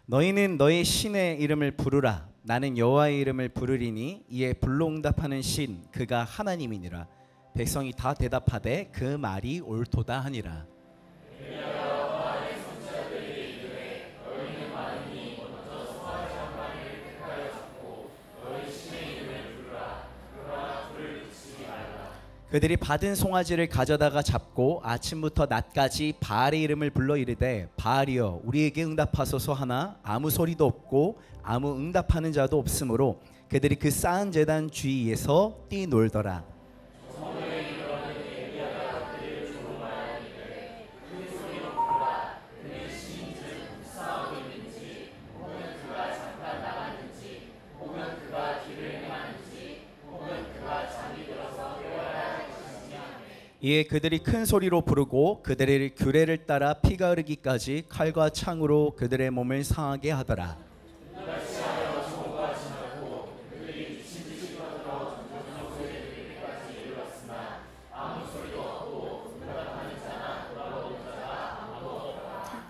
너희는 너희 신의 이름을 부르라. 나는 여호와의 이름을 부르리니 이에 불로 응답하는 신 그가 하나님이니라. 백성이 다 대답하되 그 말이 옳도다 하니라. 그들이 받은 송아지를 가져다가 잡고 아침부터 낮까지 바알의 이름을 불러 이르되 바알이여 우리에게 응답하소서 하나 아무 소리도 없고 아무 응답하는 자도 없으므로 그들이 그 쌓은 제단 주위에서 뛰놀더라. 이에 그들이 큰 소리로 부르고 그들의 규례를 따라 피가 흐르기까지 칼과 창으로 그들의 몸을 상하게 하더라.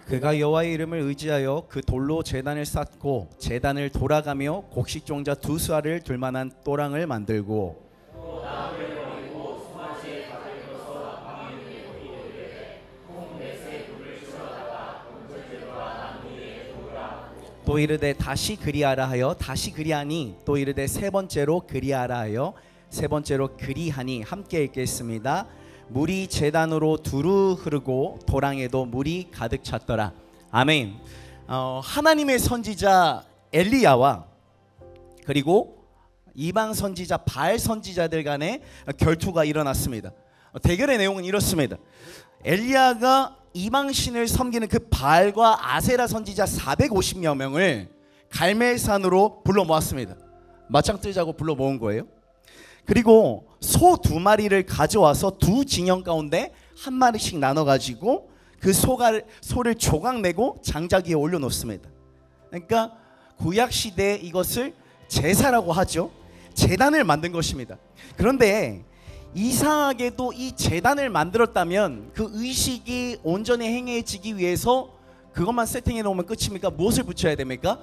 그가 여호와의 이름을 의지하여 그 돌로 제단을 쌓고 제단을 돌아가며 곡식종자 두 수알을 둘 만한 또랑을 만들고 또 이르되 다시 그리하라 하여 다시 그리하니 또 이르되 세 번째로 그리하라 하여 세 번째로 그리하니. 함께 읽겠습니다. 물이 제단으로 두루 흐르고 도랑에도 물이 가득 찼더라. 아멘. 하나님의 선지자 엘리야와 그리고 이방 선지자 바알 선지자들 간의 결투가 일어났습니다. 대결의 내용은 이렇습니다. 엘리야가 이방신을 섬기는 그 바알과 아세라 선지자 450여 명을 갈멜산으로 불러 모았습니다. 맞짱 뜨자고 불러 모은 거예요. 그리고 소 2마리를 가져와서 두 진영 가운데 한 마리씩 나눠 가지고 그 소를 조각내고 장작 위에 올려놓습니다. 그러니까 구약 시대에 이것을 제사라고 하죠. 제단을 만든 것입니다. 그런데 이상하게도 이 제단을 만들었다면 그 의식이 온전히 행해지기 위해서 그것만 세팅해 놓으면 끝입니까? 무엇을 붙여야 됩니까?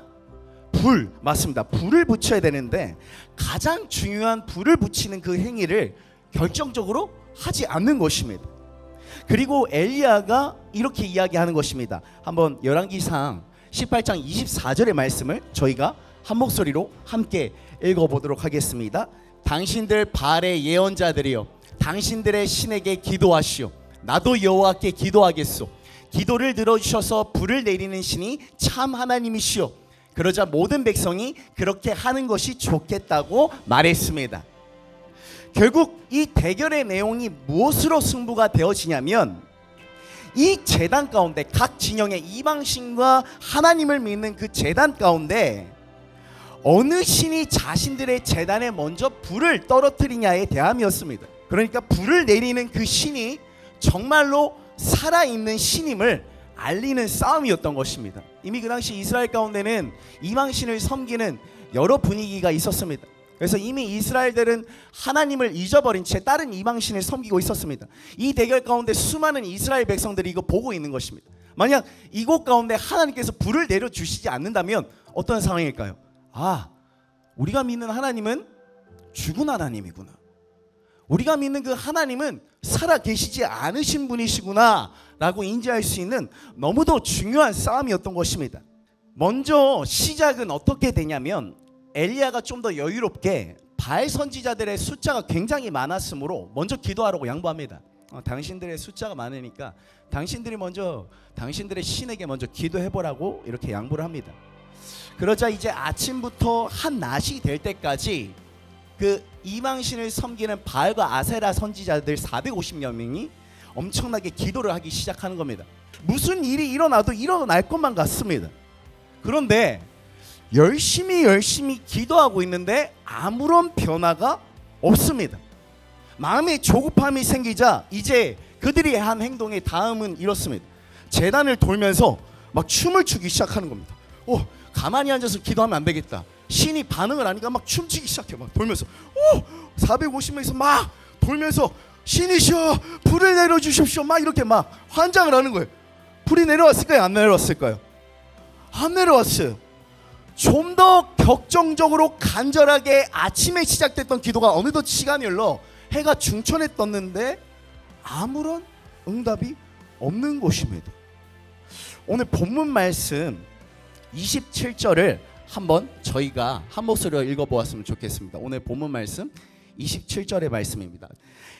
불, 맞습니다. 불을 붙여야 되는데 가장 중요한 불을 붙이는 그 행위를 결정적으로 하지 않는 것입니다. 그리고 엘리야가 이렇게 이야기하는 것입니다. 한번 열왕기상 18장 24절의 말씀을 저희가 한 목소리로 함께 읽어보도록 하겠습니다. 당신들 바알의 예언자들이여 당신들의 신에게 기도하시오. 나도 여호와께 기도하겠소. 기도를 들어주셔서 불을 내리는 신이 참 하나님이시오. 그러자 모든 백성이 그렇게 하는 것이 좋겠다고 말했습니다. 결국 이 대결의 내용이 무엇으로 승부가 되어지냐면 이 제단 가운데 각 진영의 이방신과 하나님을 믿는 그 제단 가운데 어느 신이 자신들의 제단에 먼저 불을 떨어뜨리냐의 대함이었습니다. 그러니까 불을 내리는 그 신이 정말로 살아있는 신임을 알리는 싸움이었던 것입니다. 이미 그 당시 이스라엘 가운데는 이방신을 섬기는 여러 분위기가 있었습니다. 그래서 이미 이스라엘들은 하나님을 잊어버린 채 다른 이방신을 섬기고 있었습니다. 이 대결 가운데 수많은 이스라엘 백성들이 이거 보고 있는 것입니다. 만약 이곳 가운데 하나님께서 불을 내려주시지 않는다면 어떤 상황일까요? 아, 우리가 믿는 하나님은 죽은 하나님이구나. 우리가 믿는 그 하나님은 살아계시지 않으신 분이시구나 라고 인지할 수 있는 너무도 중요한 싸움이었던 것입니다. 먼저 시작은 어떻게 되냐면 엘리야가 좀 더 여유롭게 바알 선지자들의 숫자가 굉장히 많았으므로 먼저 기도하라고 양보합니다. 당신들의 숫자가 많으니까 당신들이 먼저 당신들의 신에게 먼저 기도해보라고 이렇게 양보를 합니다. 그러자 이제 아침부터 한 낮이 될 때까지 그 이방신을 섬기는 바알과 아세라 선지자들 450여 명이 엄청나게 기도를 하기 시작하는 겁니다. 무슨 일이 일어나도 일어날 것만 같습니다. 그런데 열심히 기도하고 있는데 아무런 변화가 없습니다. 마음에 조급함이 생기자 이제 그들이 한 행동의 다음은 이렇습니다. 제단을 돌면서 막 춤을 추기 시작하는 겁니다. 가만히 앉아서 기도하면 안 되겠다. 신이 반응을 하니까 막 춤추기 시작해. 막 돌면서 450명에서 막 돌면서 신이시여 불을 내려주십시오 막 이렇게 막 환장을 하는 거예요. 불이 내려왔을까요? 안 내려왔을까요? 안 내려왔어요. 좀 더 격정적으로 간절하게 아침에 시작됐던 기도가 어느덧 시간이 흘러 해가 중천에 떴는데 아무런 응답이 없는 것입니다. 오늘 본문 말씀 27절을 한번 저희가 한 목소리로 읽어보았으면 좋겠습니다. 오늘 본문 말씀 27절의 말씀입니다.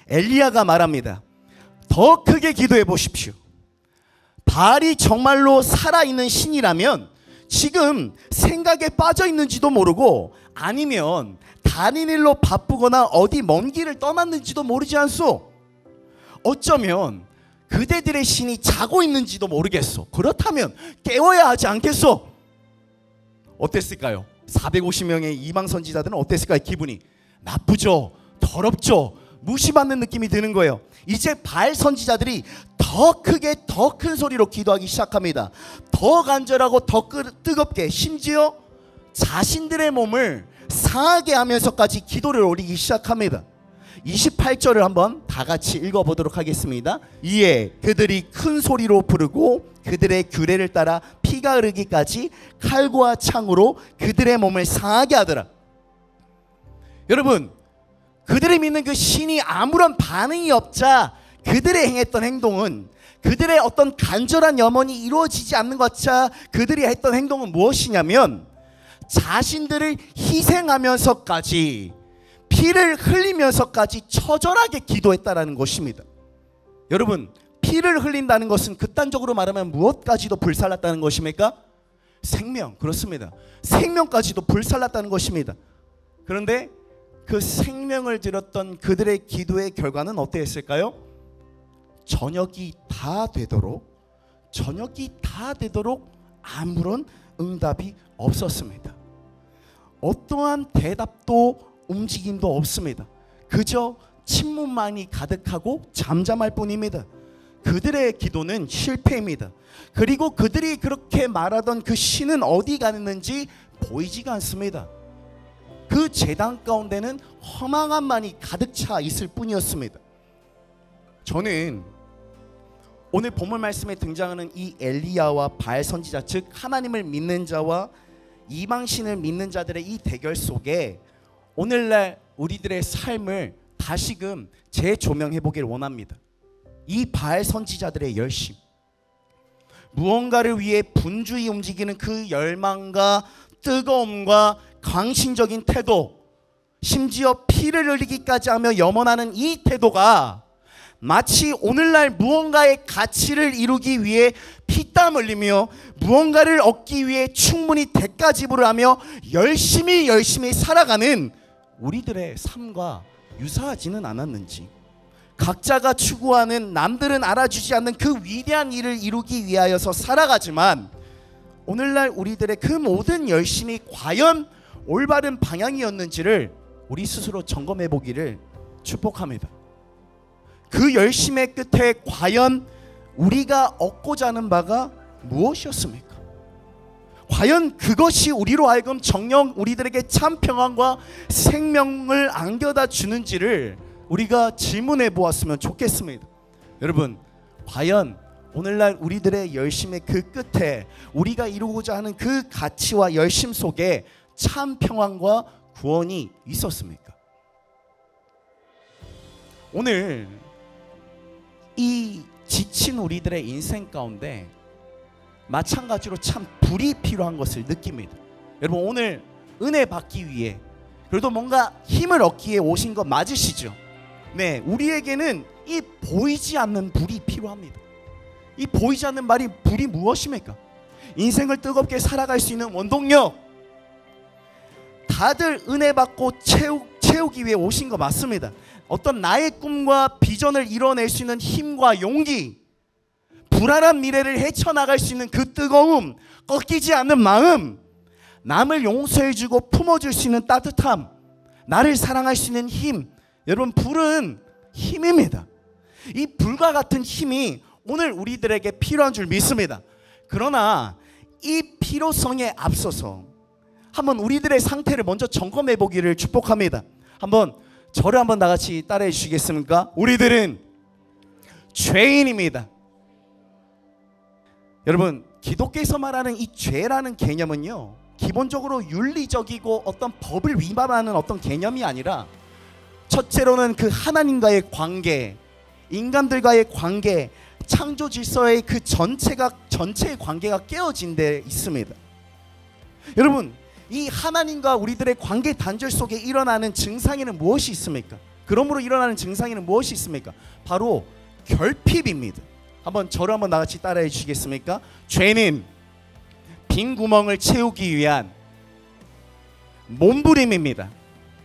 엘리야가 말합니다. 더 크게 기도해 보십시오. 바알이 정말로 살아있는 신이라면 지금 생각에 빠져 있는지도 모르고 아니면 다른 일로 바쁘거나 어디 먼 길을 떠났는지도 모르지 않소. 어쩌면 그대들의 신이 자고 있는지도 모르겠소. 그렇다면 깨워야 하지 않겠소? 어땠을까요? 450명의 이방 선지자들은 어땠을까요? 기분이 나쁘죠, 더럽죠, 무시받는 느낌이 드는 거예요. 이제 바알 선지자들이 더 크게 더 큰 소리로 기도하기 시작합니다. 더 간절하고 더 뜨겁게, 심지어 자신들의 몸을 상하게 하면서까지 기도를 올리기 시작합니다. 28절을 한번 다 같이 읽어보도록 하겠습니다. 이에 그들이 큰 소리로 부르고 그들의 규례를 따라 피가 흐르기까지 칼과 창으로 그들의 몸을 상하게 하더라. 여러분, 그들이 믿는 그 신이 아무런 반응이 없자 그들의 행했던 행동은, 그들의 어떤 간절한 염원이 이루어지지 않는 것자 그들이 했던 행동은 무엇이냐면 자신들을 희생하면서까지, 피를 흘리면서까지 처절하게 기도했다라는 것입니다. 여러분, 피를 흘린다는 것은 극단적으로 말하면 무엇까지도 불살랐다는 것입니까? 생명, 그렇습니다. 생명까지도 불살랐다는 것입니다. 그런데 그 생명을 들였던 그들의 기도의 결과는 어땠을까요? 저녁이 다 되도록 아무런 응답이 없었습니다. 어떠한 대답도 움직임도 없습니다. 그저 침묵만이 가득하고 잠잠할 뿐입니다. 그들의 기도는 실패입니다. 그리고 그들이 그렇게 말하던 그 신은 어디 갔는지 보이지가 않습니다. 그 제단 가운데는 허망함만이 가득 차 있을 뿐이었습니다. 저는 오늘 본문 말씀에 등장하는 이 엘리야와 바알 선지자, 즉 하나님을 믿는 자와 이방신을 믿는 자들의 이 대결 속에 오늘날 우리들의 삶을 다시금 재조명해 보길 원합니다. 이 바알 선지자들의 열심, 무언가를 위해 분주히 움직이는 그 열망과 뜨거움과 광신적인 태도, 심지어 피를 흘리기까지 하며 염원하는 이 태도가 마치 오늘날 무언가의 가치를 이루기 위해 피땀 흘리며 무언가를 얻기 위해 충분히 대가 지불을 하며 열심히 살아가는 우리들의 삶과 유사하지는 않았는지, 각자가 추구하는 남들은 알아주지 않는 그 위대한 일을 이루기 위하여서 살아가지만 오늘날 우리들의 그 모든 열심이 과연 올바른 방향이었는지를 우리 스스로 점검해 보기를 축복합니다. 그 열심의 끝에 과연 우리가 얻고자 하는 바가 무엇이었습니까? 과연 그것이 우리로 하여금 정녕 우리들에게 참 평안과 생명을 안겨다 주는지를 우리가 질문해 보았으면 좋겠습니다. 여러분, 과연 오늘날 우리들의 열심의 그 끝에 우리가 이루고자 하는 그 가치와 열심 속에 참 평안과 구원이 있었습니까? 오늘 이 지친 우리들의 인생 가운데 마찬가지로 참 불이 필요한 것을 느낍니다. 여러분, 오늘 은혜 받기 위해 그래도 뭔가 힘을 얻기 위해 오신 거 맞으시죠? 네, 우리에게는 이 보이지 않는 불이 필요합니다. 이 보이지 않는 불이 무엇입니까? 인생을 뜨겁게 살아갈 수 있는 원동력. 다들 은혜 받고 채우기 위해 오신 거 맞습니다. 어떤 나의 꿈과 비전을 이뤄낼 수 있는 힘과 용기, 불안한 미래를 헤쳐나갈 수 있는 그 뜨거움, 꺾이지 않는 마음, 남을 용서해주고 품어줄 수 있는 따뜻함, 나를 사랑할 수 있는 힘. 여러분, 불은 힘입니다. 이 불과 같은 힘이 오늘 우리들에게 필요한 줄 믿습니다. 그러나 이 필요성에 앞서서 한번 우리들의 상태를 먼저 점검해 보기를 축복합니다. 저를 한번 다 같이 따라해 주시겠습니까? 우리들은 죄인입니다. 여러분, 기독교에서 말하는 이 죄라는 개념은요, 기본적으로 윤리적이고 어떤 법을 위반하는 어떤 개념이 아니라, 첫째로는 그 하나님과의 관계, 인간들과의 관계, 창조 질서의 그 전체의 관계가 깨어진 데 있습니다. 여러분, 이 하나님과 우리들의 관계 단절 속에 일어나는 증상에는 무엇이 있습니까? 그러므로 일어나는 증상에는 무엇이 있습니까? 바로 결핍입니다. 저를 한번 나같이 따라해 주시겠습니까? 죄는 빈 구멍을 채우기 위한 몸부림입니다.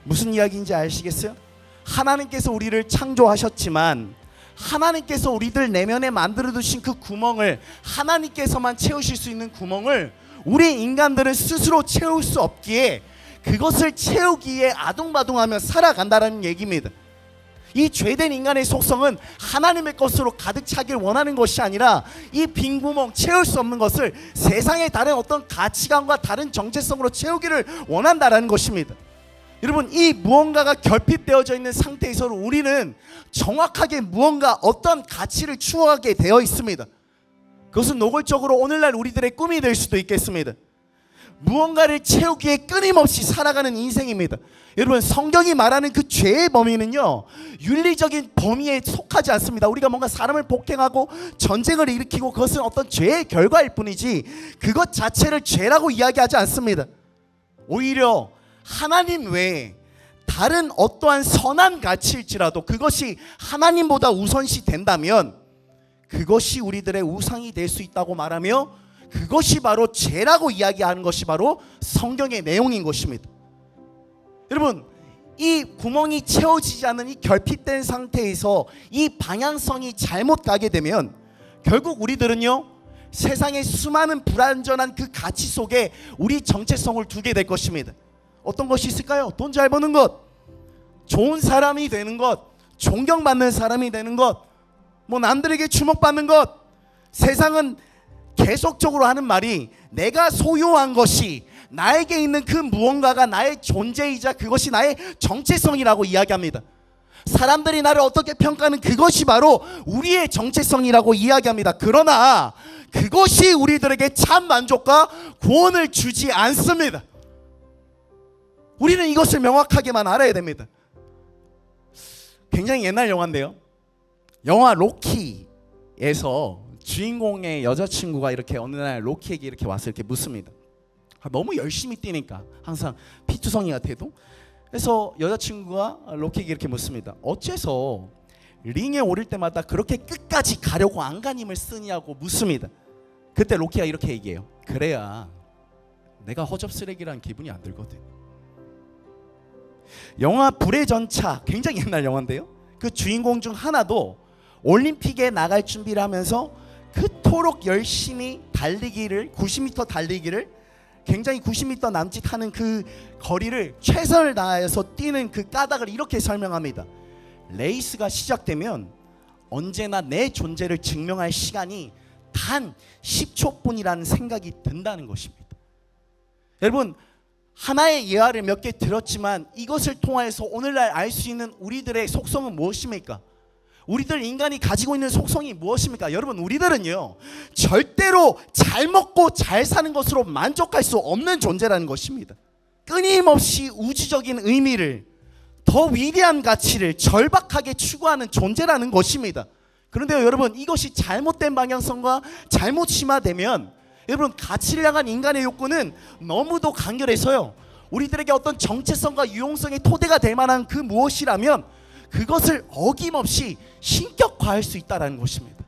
무슨 이야기인지 아시겠어요? 하나님께서 우리를 창조하셨지만 하나님께서 우리들 내면에 만들어 두신 그 구멍을, 하나님께서만 채우실 수 있는 구멍을 우리 인간들은 스스로 채울 수 없기에 그것을 채우기 위해 아둥바둥하며 살아간다는 얘기입니다. 이 죄된 인간의 속성은 하나님의 것으로 가득 차길 원하는 것이 아니라 이 빈 구멍, 채울 수 없는 것을 세상의 다른 어떤 가치관과 다른 정체성으로 채우기를 원한다는 것입니다. 여러분, 이 무언가가 결핍되어져 있는 상태에서 우리는 정확하게 무언가 어떤 가치를 추구하게 되어 있습니다. 그것은 노골적으로 오늘날 우리들의 꿈이 될 수도 있겠습니다. 무언가를 채우기에 끊임없이 살아가는 인생입니다. 여러분, 성경이 말하는 그 죄의 범위는요, 윤리적인 범위에 속하지 않습니다. 우리가 뭔가 사람을 폭행하고 전쟁을 일으키고 그것은 어떤 죄의 결과일 뿐이지 그것 자체를 죄라고 이야기하지 않습니다. 오히려 하나님 외에 다른 어떠한 선한 가치일지라도 그것이 하나님보다 우선시 된다면 그것이 우리들의 우상이 될 수 있다고 말하며, 그것이 바로 죄라고 이야기하는 것이 바로 성경의 내용인 것입니다. 여러분, 이 구멍이 채워지지 않는 이 결핍된 상태에서 이 방향성이 잘못 가게 되면 결국 우리들은요, 세상의 수많은 불완전한 그 가치 속에 우리 정체성을 두게 될 것입니다. 어떤 것이 있을까요? 돈 잘 버는 것, 좋은 사람이 되는 것, 존경받는 사람이 되는 것, 남들에게 주목받는 것. 세상은 계속적으로 하는 말이 내가 소유한 것이, 나에게 있는 그 무언가가 나의 존재이자 그것이 나의 정체성이라고 이야기합니다. 사람들이 나를 어떻게 평가하는 그것이 바로 우리의 정체성이라고 이야기합니다. 그러나 그것이 우리들에게 참 만족과 구원을 주지 않습니다. 우리는 이것을 명확하게만 알아야 됩니다. 굉장히 옛날 영화인데요, 영화 로키에서 주인공의 여자친구가 이렇게 어느 날 로키에게 이렇게 와서 이렇게 묻습니다. 너무 열심히 뛰니까 항상 피투성이 같아도. 그래서 여자친구가 로키에게 이렇게 묻습니다. 어째서 링에 오를 때마다 그렇게 끝까지 가려고 안간힘을 쓰냐고 묻습니다. 그때 로키가 이렇게 얘기해요. 그래야 내가 허접쓰레기라는 기분이 안 들거든. 영화 불의 전차, 굉장히 옛날 영화인데요, 그 주인공 중 하나도 올림픽에 나갈 준비를 하면서 그토록 열심히 달리기를, 90m 달리기를, 굉장히 90m 남짓하는 그 거리를 최선을 다해서 뛰는 그 까닭을 이렇게 설명합니다. 레이스가 시작되면 언제나 내 존재를 증명할 시간이 단 10초뿐이라는 생각이 든다는 것입니다. 여러분, 하나의 예화를 몇 개 들었지만 이것을 통해서 오늘날 알 수 있는 우리들의 속성은 무엇입니까? 우리들 인간이 가지고 있는 속성이 무엇입니까? 여러분, 우리들은요, 절대로 잘 먹고 잘 사는 것으로 만족할 수 없는 존재라는 것입니다. 끊임없이 우주적인 의미를, 더 위대한 가치를 절박하게 추구하는 존재라는 것입니다. 그런데요, 여러분, 이것이 잘못된 방향성과 잘못 심화되면 여러분, 가치를 향한 인간의 욕구는 너무도 강렬해서요, 우리들에게 어떤 정체성과 유용성의 토대가 될 만한 그 무엇이라면 그것을 어김없이 신격화할 수 있다는 것입니다.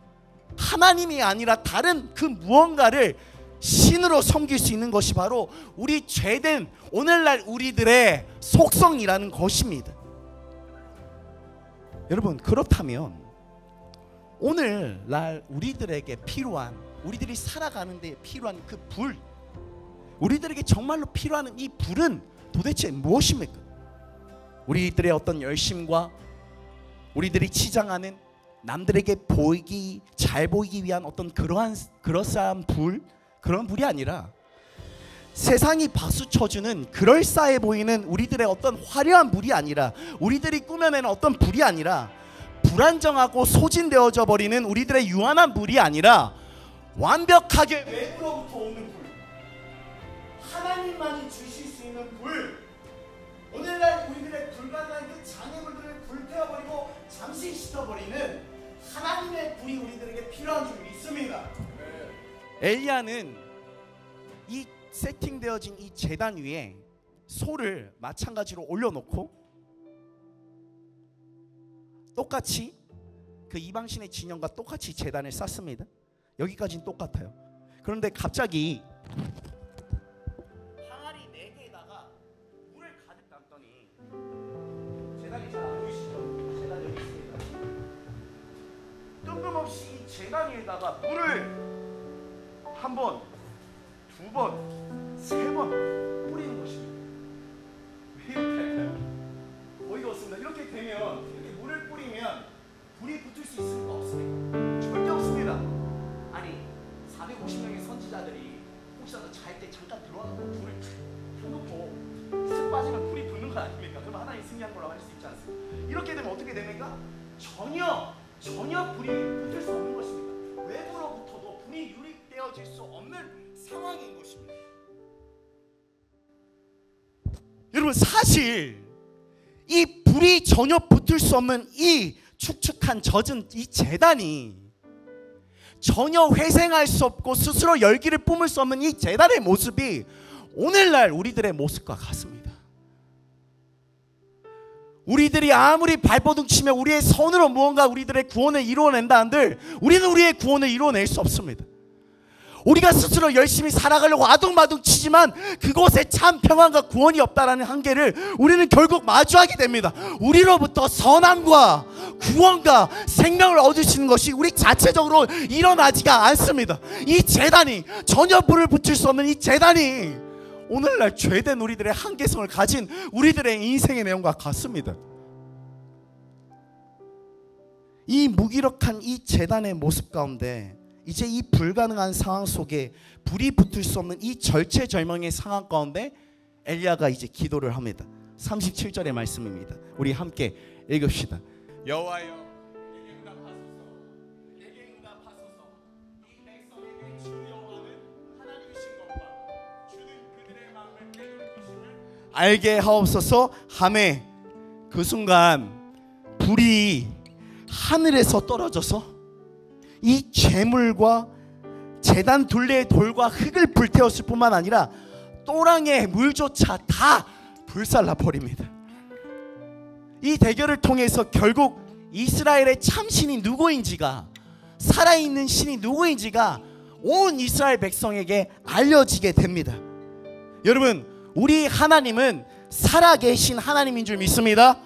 하나님이 아니라 다른 그 무언가를 신으로 섬길 수 있는 것이 바로 우리 죄된 오늘날 우리들의 속성이라는 것입니다. 여러분, 그렇다면 오늘날 우리들에게 필요한, 우리들이 살아가는 데 필요한 그 불, 우리들에게 정말로 필요한 이 불은 도대체 무엇입니까? 우리들의 어떤 열심과 우리들이 치장하는 남들에게 잘 보이기 위한 어떤 그럴싸한 불, 그런 불이 아니라 세상이 박수 쳐주는 그럴싸해 보이는 우리들의 어떤 화려한 불이 아니라, 우리들이 꾸며내는 어떤 불이 아니라, 불안정하고 소진되어져 버리는 우리들의 유한한 불이 아니라 완벽하게 외부로부터 오는 불, 하나님만이 주실 수 있는 불, 오늘날 우리들의 불가능한 그 장애물들을 불태워버리고 잠시 씻어버리는 하나님의 불이 우리들에게 필요한 줄 믿습니다. 엘리야는 이 세팅되어진 이 제단 위에 소를 마찬가지로 올려놓고 똑같이 그 이방신의 진영과 똑같이 제단을 쌓습니다. 여기까지는 똑같아요. 그런데 갑자기 항아리 4개에다가 물을 가득 담더니, 제단이 잘 안 보이시죠? 제단이 여기 있습니다. 뜬금없이 이 제단 위에다가 물을 한 번, 두 번, 세 번 뿌리는 것입니다. 왜 이렇게 어이가 없습니다. 이렇게 되면, 이렇게 물을 뿌리면 불이 붙을 수 있을까 없습니까? 절대 없습니다. 아니 450명의 선지자들이 혹시라도 잘 때 잠깐 들어와서 불을 켜놓고 슥 빠지면 불이 붙는 거 아닙니까? 그럼 하나님 승리한 거라고 할 수 있지 않습니까? 이렇게 되면 어떻게 됩니까? 전혀 불이 붙을 수 없는 것입니다. 외부로부터도 불이 유입되어질 수 없는 상황인 것입니다. 여러분, 사실 이 불이 전혀 붙을 수 없는 이 축축한 젖은 이 제단이, 전혀 회생할 수 없고 스스로 열기를 뿜을 수 없는 이 제단의 모습이 오늘날 우리들의 모습과 같습니다. 우리들이 아무리 발버둥 치며 우리의 손으로 무언가 우리들의 구원을 이루어낸다 한들 우리는 우리의 구원을 이루어낼 수 없습니다. 우리가 스스로 열심히 살아가려고 아둥바둥 치지만 그곳에 참 평안과 구원이 없다라는 한계를 우리는 결국 마주하게 됩니다. 우리로부터 선함과 구원과 생명을 얻을 수 있는 것이 우리 자체적으로 일어나지가 않습니다. 이 제단이, 전혀 불을 붙일 수 없는 이 제단이 오늘날 죄된 우리들의 한계성을 가진 우리들의 인생의 내용과 같습니다. 이 무기력한 이 제단의 모습 가운데 이제 이 불가능한 상황 속에 불이 붙을 수 없는 이 절체절명의 상황 가운데 엘리야가 이제 기도를 합니다. 37절의 말씀입니다. 우리 함께 읽읍시다. 여호와여, 내게 응답하소서. 내게 응답하소서. 이 백성에게 주 여호와는 하나님이신 것과 주는 그들의 마음을 깨닫으심을 알게 하옵소서 하매, 그 순간 불이 하늘에서 떨어져서 이 재물과 제단 둘레의 돌과 흙을 불태웠을 뿐만 아니라 또랑의 물조차 다 불살라 버립니다. 이 대결을 통해서 결국 이스라엘의 참신이 누구인지가, 살아있는 신이 누구인지가 온 이스라엘 백성에게 알려지게 됩니다. 여러분, 우리 하나님은 살아계신 하나님인 줄 믿습니다.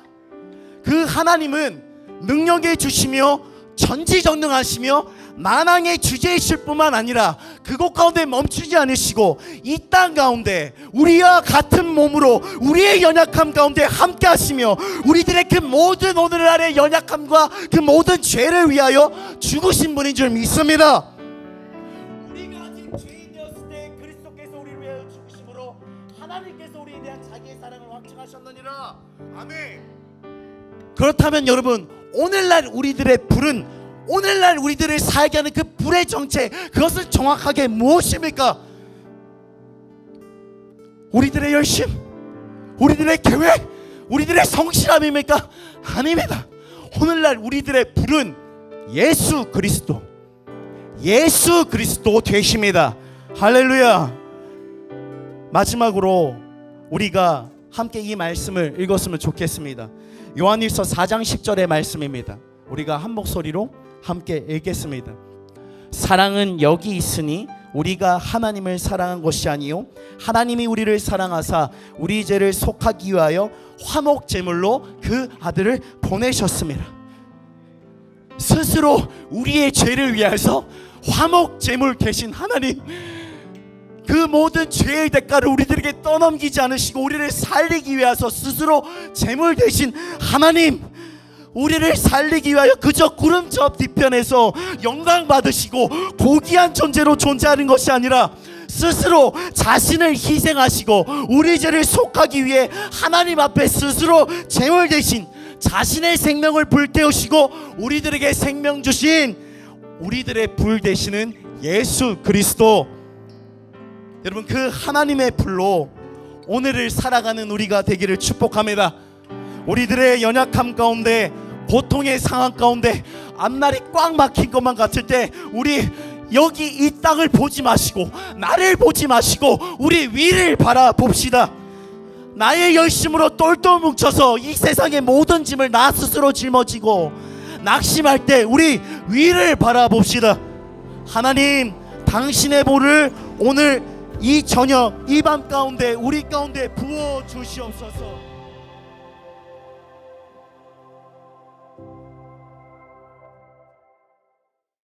그 하나님은 능력의 주시며 전지전능하시며 만왕의 주제이실 뿐만 아니라 그곳 가운데 멈추지 않으시고 이 땅 가운데 우리와 같은 몸으로 우리의 연약함 가운데 함께 하시며 우리들의 그 모든 오늘날의 연약함과 그 모든 죄를 위하여 죽으신 분인 줄 믿습니다. 우리가 아직 죄인 되었을 때 그리스도께서 우리를 위하여 죽으심으로 하나님께서 우리에 대한 자기의 사랑을 확증하셨느니라. 아멘. 그렇다면 여러분, 오늘날 우리들의 불은, 오늘날 우리들을 살게 하는 그 불의 정체, 그것은 정확하게 무엇입니까? 우리들의 열심, 우리들의 계획, 우리들의 성실함입니까? 아닙니다. 오늘날 우리들의 불은 예수 그리스도 되십니다. 할렐루야. 마지막으로 우리가 함께 이 말씀을 읽었으면 좋겠습니다. 요한일서 4장 10절의 말씀입니다. 우리가 한 목소리로 함께 읽겠습니다. 사랑은 여기 있으니 우리가 하나님을 사랑한 것이 아니요 하나님이 우리를 사랑하사 우리 죄를 속하기 위하여 화목 제물로 그 아들을 보내셨습니다. 스스로 우리의 죄를 위해서 화목 제물 되신 하나님, 그 모든 죄의 대가를 우리들에게 떠넘기지 않으시고 우리를 살리기 위해서 스스로 제물 되신 하나님, 우리를 살리기 위하여 그저 구름접 뒤편에서 영광 받으시고 고귀한 존재로 존재하는 것이 아니라 스스로 자신을 희생하시고 우리 죄를 속하기 위해 하나님 앞에 스스로 제물 되신, 자신의 생명을 불태우시고 우리들에게 생명 주신 우리들의 불 되시는 예수 그리스도, 여러분 그 하나님의 불로 오늘을 살아가는 우리가 되기를 축복합니다. 우리들의 연약함 가운데, 고통의 상황 가운데 앞날이 꽉 막힌 것만 같을 때 우리 여기 이 땅을 보지 마시고 나를 보지 마시고 우리 위를 바라봅시다. 나의 열심으로 똘똘 뭉쳐서 이 세상의 모든 짐을 나 스스로 짊어지고 낙심할 때 우리 위를 바라봅시다. 하나님, 당신의 볼을 오늘 이 저녁 이 밤 가운데 우리 가운데 부어 주시옵소서.